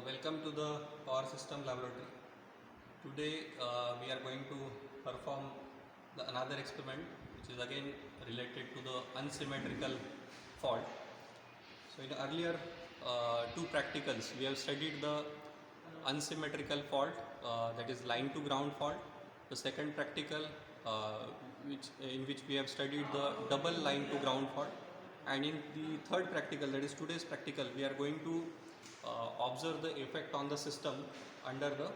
Welcome to the Power System Laboratory. Today we are going to perform another experiment which is again related to the unsymmetrical fault. So in earlier two practicals we have studied the unsymmetrical fault, that is line to ground fault. The second practical in which we have studied the double line to ground fault, and in the third practical, that is today's practical, we are going to observe the effect on the system under the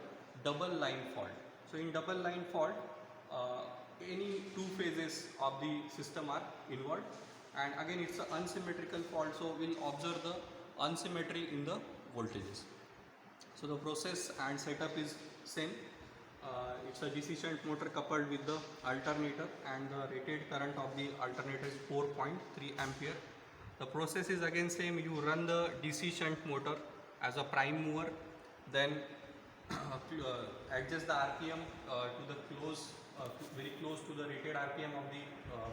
double line fault. So in double line fault, any two phases of the system are involved, and again it's an unsymmetrical fault, so we'll observe the unsymmetry in the voltages. So the process and setup is same. It's a DC shunt motor coupled with the alternator, and the rated current of the alternator is 4.3 ampere. The process is again same. You run the DC shunt motor as a prime mover, then adjust the RPM to the very close to the rated RPM of the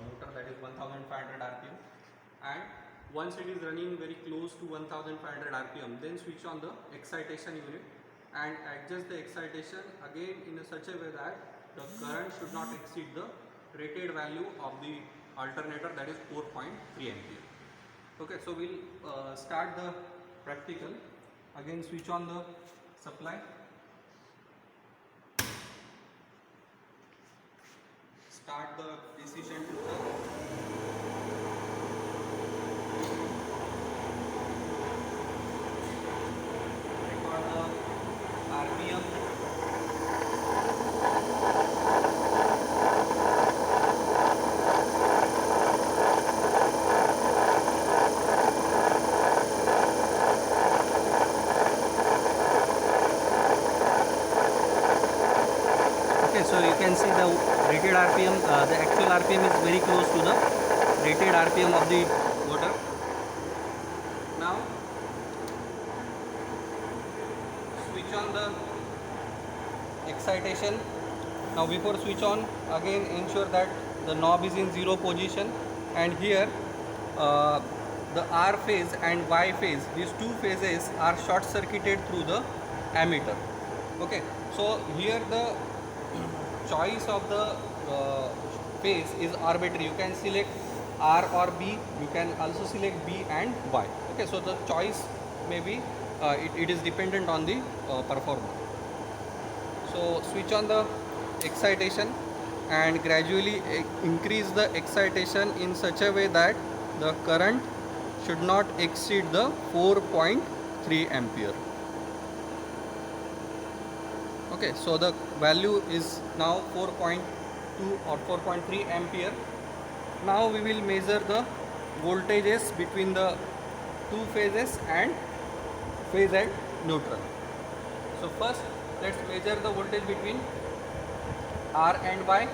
motor, that is 1500 RPM, and once it is running very close to 1500 RPM, then switch on the excitation unit and adjust the excitation again in such a way that the current should not exceed the rated value of the alternator, that is 4.3 ampere. Okay, so we'll start the practical. Again switch on the supply, start the DC shunt motor. So you can see the rated RPM, the actual RPM is very close to the rated RPM of the motor. Now switch on the excitation. Now before switch on, again ensure that the knob is in 0 position, and here the R phase and Y phase, these two phases are short circuited through the ammeter. Okay, so here the choice of the phase is arbitrary. You can select R or B, you can also select B and Y. Okay, so the choice may be it is dependent on the performer. So switch on the excitation and gradually increase the excitation in such a way that the current should not exceed the 4.3 ampere. Okay, so the value is now 4.2 or 4.3 ampere. Now we will measure the voltages between the two phases and phase at neutral. So first let's measure the voltage between R and Y.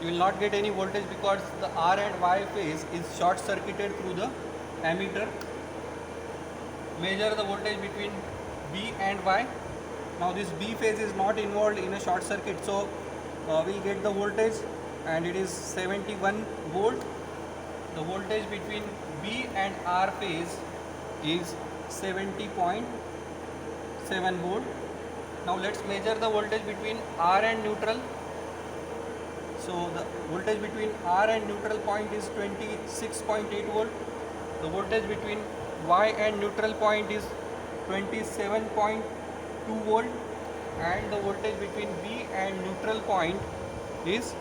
You will not get any voltage because the R and Y phase is short circuited through the ammeter. Measure the voltage between B and Y. Now this B phase is not involved in a short circuit, so we'll get the voltage, and it is 71 volt. The voltage between B and R phase is 70.7 volt. Now let's measure the voltage between R and neutral. So the voltage between R and neutral point is 26.8 volt. The voltage between Y and neutral point is 27.2 volt, and the voltage between B and neutral point is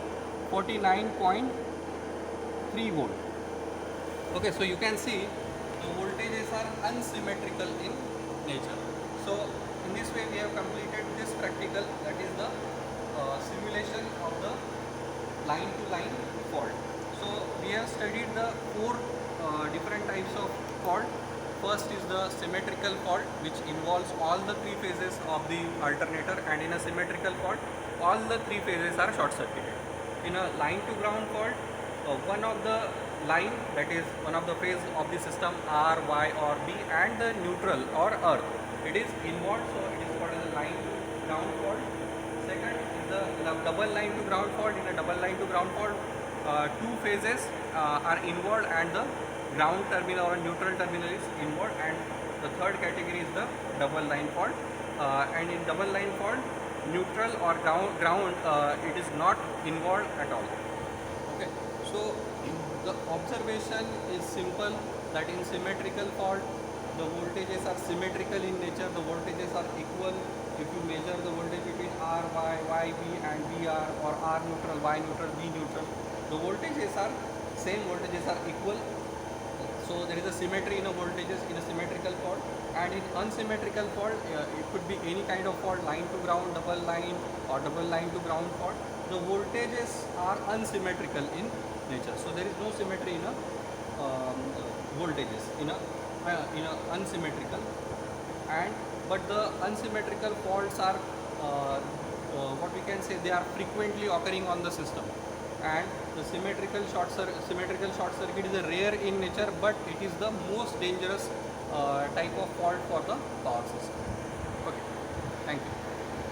49.3 volt. Okay, so you can see the voltages are unsymmetrical in nature. So in this way we have completed this practical, that is the simulation of the line to line fault. So we have studied the four different types of fault. First is the symmetrical fault, which involves all the three phases of the alternator, and in a symmetrical fault all the three phases are short circuited. In a line to ground fault, one of the line, that is one of the phase of the system R, Y or B, and the neutral or earth, it is involved, so it is called as a line to ground fault. Second is the double line to ground fault. In a double line to ground fault, two phases are involved and the ground terminal or neutral terminal is involved, and the third category is the double line fault, and in double line fault, neutral or ground it is not involved at all. Okay, so the observation is simple, that in symmetrical fault the voltages are symmetrical in nature, the voltages are equal. If you measure the voltage between R, Y, YB and VR, or R neutral, Y neutral, B neutral, the voltages are same, voltages are equal. So there is a symmetry in a voltages in a symmetrical fault, and in unsymmetrical fault it could be any kind of fault, line to ground, double line, or double line to ground fault. The voltages are unsymmetrical in nature, so there is no symmetry in a voltages in a unsymmetrical. And but the unsymmetrical faults are what we can say, they are frequently occurring on the system, and the symmetrical short circuit is a rare in nature, but it is the most dangerous type of fault for the power system. Okay, thank you.